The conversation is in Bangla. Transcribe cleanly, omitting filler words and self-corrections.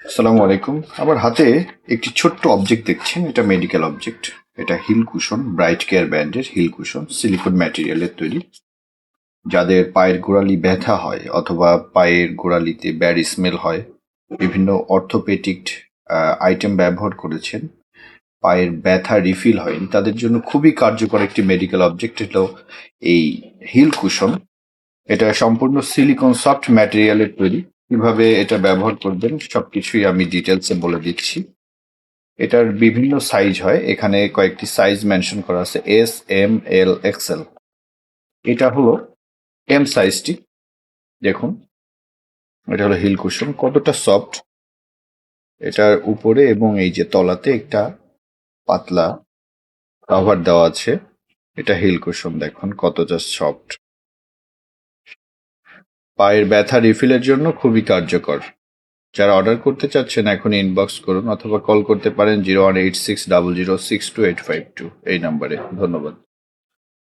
আসসালামু আলাইকুম। আমার হাতে একটি ছোট্ট অবজেক্ট দেখছেন, এটা মেডিকেল অবজেক্ট। এটা হিল কুশন, ব্রাইট কেয়ার ব্র্যান্ডের হিল কুশন, সিলিকন ম্যাটেরিয়ালের তৈরি। যাদের পায়ের গোড়ালি ব্যথা হয় অথবা পায়ের গোড়ালিতে ব্যাড স্মেল হয়, বিভিন্ন অর্থোপেডিক আইটেম ব্যবহার করেছেন, পায়ের ব্যথা রিফিল হয়নি, তাদের জন্য খুবই কার্যকর একটি মেডিকেল অবজেক্ট হলো এই হিল কুশন। এটা সম্পূর্ণ সিলিকন সফট ম্যাটেরিয়ালের তৈরি। কিভাবে এটা ব্যবহার করবেন সবকিছুই আমি ডিটেলসে বলে দিচ্ছি। এটার বিভিন্ন সাইজ হয়, এখানে কয়েকটি সাইজ মেনশন করা আছে, এস, এম, এল, এক্সেল। এটা হলো এম সাইজটি। দেখুন, এটা হলো হিল কুশন, কতটা সফট। এটার উপরে এবং এই যে তলাতে একটা পাতলা কভার দেওয়া আছে। এটা হিল কুশন, দেখুন কতটা সফট। পায়ের ব্যথা রিফিলের জন্য খুবই কার্যকর। যারা অর্ডার করতে চাচ্ছেন এখন ইনবক্স করুন অথবা কল করতে পারেন 01860062852 এই নাম্বারে। ধন্যবাদ।